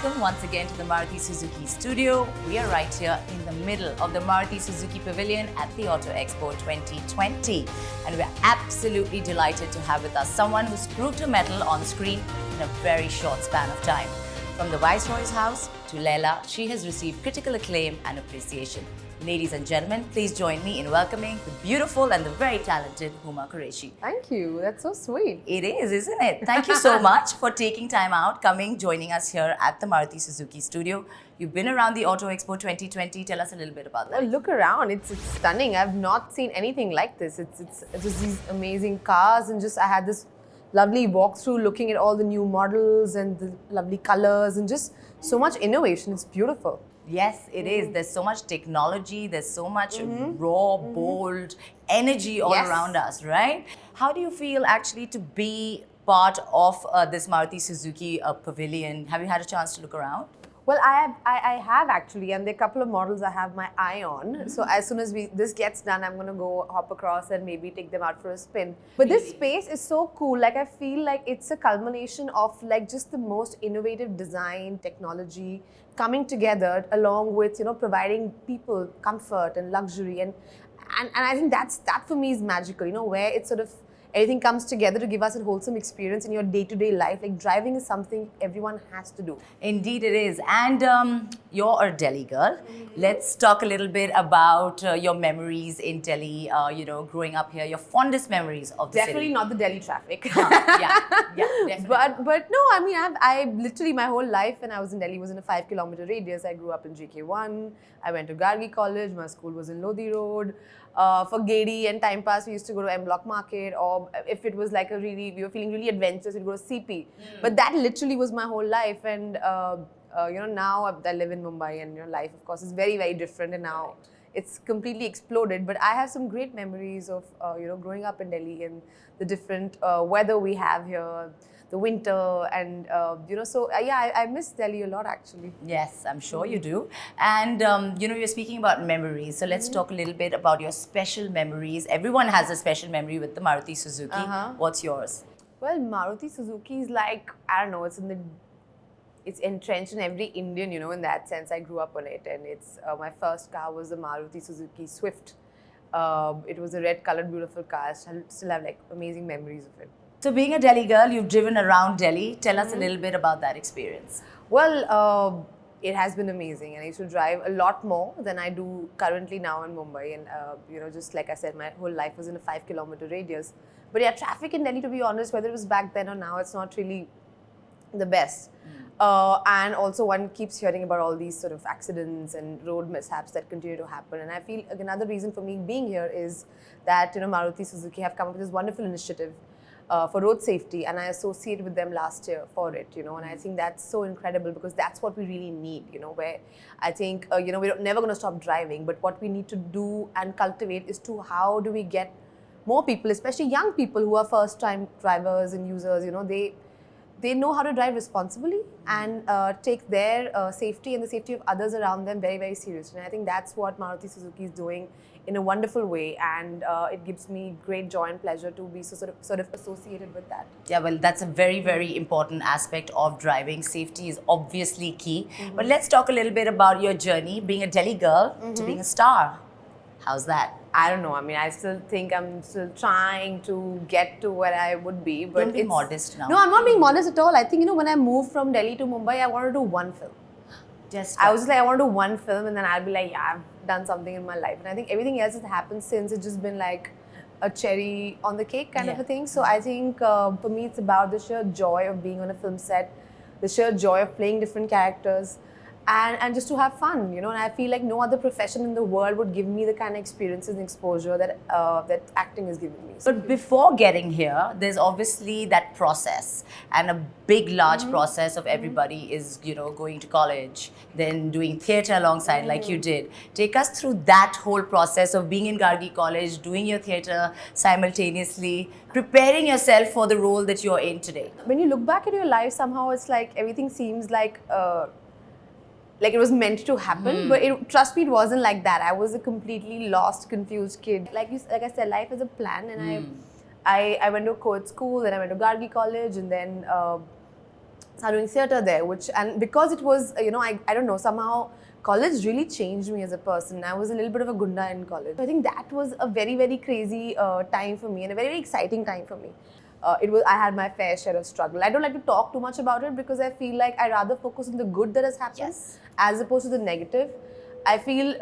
welcome once again to the Maruti Suzuki studio. We are right here in the middle of the Maruti Suzuki Pavilion at the Auto Expo 2020. And we're absolutely delighted to have with us someone who's proved her mettle on screen in a very short span of time. From the Viceroy's house to Laila, she has received critical acclaim and appreciation. Ladies and gentlemen, please join me in welcoming the beautiful and the very talented Huma Qureshi. Thank you. That's so sweet. It is, isn't it? Thank you so much for taking time out, joining us here at the Maruti Suzuki studio. You've been around the Auto Expo 2020. Tell us a little bit about that. Well, look around. It's stunning. I've not seen anything like this. It's just these amazing cars, and I had this lovely walkthrough looking at all the new models and the lovely colors and just so much innovation. It's beautiful. Yes, it is. There's so much technology, there's so much raw, bold energy all around us, right? How do you feel actually to be part of this Maruti Suzuki pavilion? Have you had a chance to look around? Well, I have actually, and there are a couple of models I have my eye on. So as soon as this gets done, I'm going to go hop across and maybe take them out for a spin. But this space is so cool. Like, I feel like it's a culmination of like just the most innovative design, technology coming together along with, providing people comfort and luxury. And I think that for me is magical, where it's sort of everything comes together to give us a wholesome experience in your day-to-day life. Like, driving is something everyone has to do. Indeed it is. And you're a Delhi girl. Let's talk a little bit about your memories in Delhi, growing up here, your fondest memories of the Definitely city. not the Delhi traffic. Yeah, definitely. But no, I mean, I literally, my whole life when I was in Delhi was in a 5-kilometer radius. I grew up in GK1. I went to Gargi College. My school was in Lodi Road. For Gedi and time pass, we used to go to M Block Market, or if it was like we were feeling really adventurous, we'd go to CP. But that literally was my whole life. And now I live in Mumbai, and life, of course, is very, very different. And now it's completely exploded. But I have some great memories of growing up in Delhi and the different weather we have here, the winter, and I miss Delhi a lot actually. Yes, I'm sure you do. And you're speaking about memories. So let's talk a little bit about your special memories. Everyone has a special memory with the Maruti Suzuki. What's yours? Well, Maruti Suzuki is like, I don't know, it's entrenched in every Indian, in that sense. I grew up on it, and it's my first car was the Maruti Suzuki Swift. It was a red-colored, beautiful car. I still have like amazing memories of it. So being a Delhi girl, you've driven around Delhi. Tell us a little bit about that experience. Well, it has been amazing, and I used to drive a lot more than I do currently now in Mumbai. And just like I said, my whole life was in a 5-kilometer radius. But yeah, traffic in Delhi, to be honest, whether it was back then or now, it's not really the best. And also one keeps hearing about all these sort of accidents and road mishaps that continue to happen. And I feel another reason for me being here is that Maruti Suzuki have come up with this wonderful initiative for road safety, and I associated with them last year for it, and I think that's so incredible because that's what we really need, where I think, we're never going to stop driving, but what we need to do and cultivate is to how do we get more people, especially young people who are first-time drivers and users, they know how to drive responsibly and take their safety and the safety of others around them very, very seriously. And I think that's what Maruti Suzuki is doing in a wonderful way, and it gives me great joy and pleasure to be sort of associated with that. Yeah, well, that's a very, very important aspect of driving. Safety is obviously key. But let's talk a little bit about your journey, being a Delhi girl to being a star. How's that? I don't know. I mean, I still think I'm still trying to get to where I would be. But Don't be modest now. No, I'm not being modest at all. I think, when I moved from Delhi to Mumbai, I wanted to do one film. I was like, I want to do one film, and then I'll be like, yeah, I've done something in my life. And I think everything else has happened since. It's just been like a cherry on the cake kind of a thing. So I think for me, it's about the sheer joy of being on a film set, the sheer joy of playing different characters, and just to have fun, And I feel like no other profession in the world would give me the kind of experiences and exposure that that acting has given me. But before getting here, there's obviously that process, and a big, large process of everybody is, going to college, then doing theatre alongside like you did. Take us through that whole process of being in Gargi College, doing your theatre simultaneously, preparing yourself for the role that you're in today. When you look back at your life, somehow it's like everything seems like it was meant to happen, but trust me, it wasn't like that. I was a completely lost, confused kid. Like I said, life is a plan, and I went to co-ed school, then I went to Gargi College, and then started doing theatre there, and because it was, I don't know, somehow college really changed me as a person. I was a little bit of a gunda in college. I think that was a very, very crazy time for me and a very, very exciting time for me. I had my fair share of struggle. I don't like to talk too much about it because I feel like I rather focus on the good that has happened as opposed to the negative. I feel,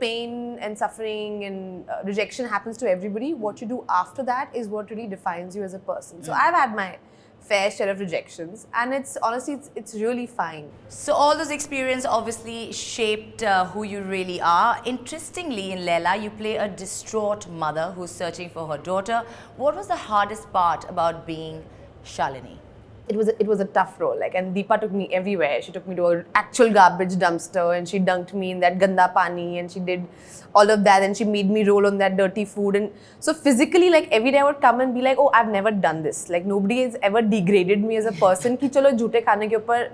pain and suffering and rejection happens to everybody. What you do after that is what really defines you as a person. So I've had my fair share of rejections, and it's honestly, it's really fine. So all those experiences obviously shaped who you really are. Interestingly, in Laila, you play a distraught mother who's searching for her daughter. What was the hardest part about being Shalini? It was a tough role, and Deepa took me everywhere. She took me to an actual garbage dumpster and she dunked me in that ganda pani and she did all of that and she made me roll on that dirty food. And so physically, every day I would come and be like, oh, I've never done this. Nobody has ever degraded me as a person कि चलो झूठे खाने के ऊपर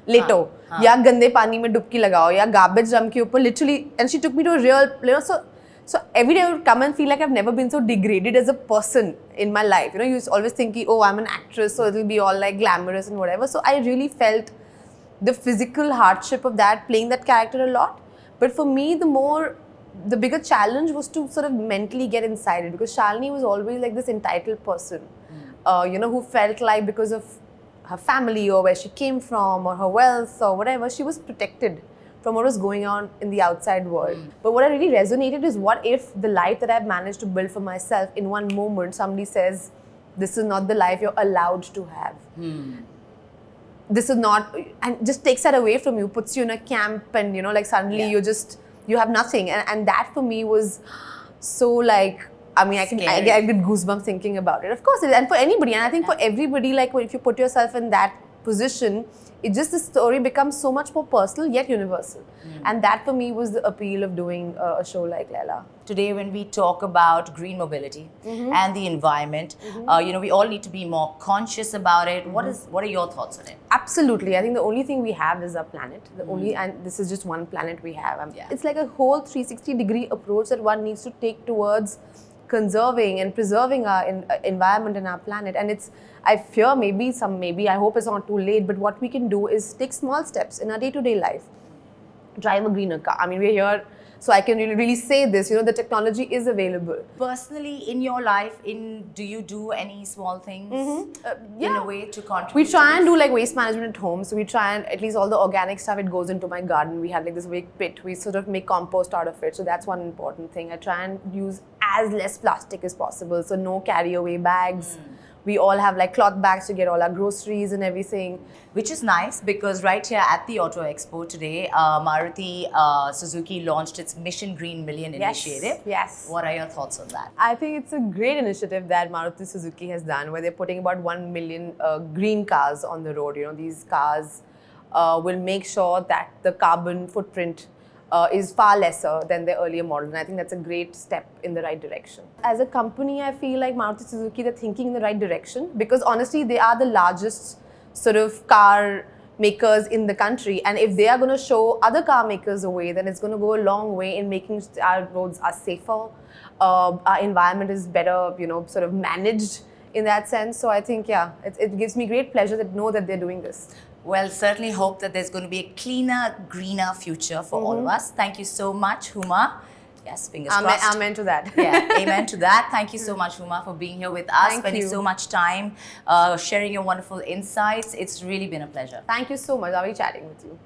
लेटो या गंदे पानी में डुबकी लगाओ या garbage dump के ऊपर literally. And she took me to a real, so every day I would come and feel like I've never been so degraded as a person in my life. You always think, oh, I'm an actress, so it'll be all glamorous and whatever. So I really felt the physical hardship of that, playing that character a lot. But for me, the bigger challenge was to sort of mentally get inside it, because Shalini was always this entitled person, who felt like because of her family or where she came from or her wealth or whatever, she was protected from what was going on in the outside world. But what I really resonated is, what if the life that I've managed to build for myself, in one moment somebody says, this is not the life you're allowed to have. This is not, and just takes that away from you, puts you in a camp, and suddenly you have nothing. And that for me was so I get goosebumps thinking about it. Of course, and for anybody, and I think for everybody, if you put yourself in that position, the story becomes so much more personal yet universal. And that for me was the appeal of doing a show like Laila. Today, when we talk about green mobility and the environment, we all need to be more conscious about it. What are your thoughts on it? Absolutely. I think the only thing we have is our planet. And this is just one planet we have. It's like a whole 360-degree approach that one needs to take towards conserving and preserving our environment and our planet. And I fear maybe I hope it's not too late, but what we can do is take small steps in our day-to-day life. Drive a greener car. We're here, so I can really say this, the technology is available. Personally, in your life, do you do any small things in a way to contribute? We try and do waste management at home. So we try and, at least all the organic stuff, it goes into my garden. We have this big pit. We sort of make compost out of it. So that's one important thing. I try and use as less plastic as possible. So no carry away bags. We all have cloth bags to get all our groceries and everything. Which is nice, because right here at the Auto Expo today, Maruti Suzuki launched its Mission Green Million initiative. Yes. What are your thoughts on that? I think it's a great initiative that Maruti Suzuki has done, where they're putting about 1 million green cars on the road. These cars will make sure that the carbon footprint is far lesser than the earlier model, and I think that's a great step in the right direction. As a company, I feel like Maruti Suzuki, they're thinking in the right direction, because honestly, they are the largest sort of car makers in the country, and if they are going to show other car makers a way, then it's going to go a long way in making our roads are safer, our environment is better, sort of managed in that sense. So I think, it gives me great pleasure to know that they're doing this. Well, certainly hope that there's going to be a cleaner, greener future for all of us. Thank you so much, Huma. Yes, fingers crossed. Amen to that. Yeah, amen to that. Thank you so much, Huma, for being here with us, spending so much time, sharing your wonderful insights. It's really been a pleasure. Thank you so much. I'll be chatting with you.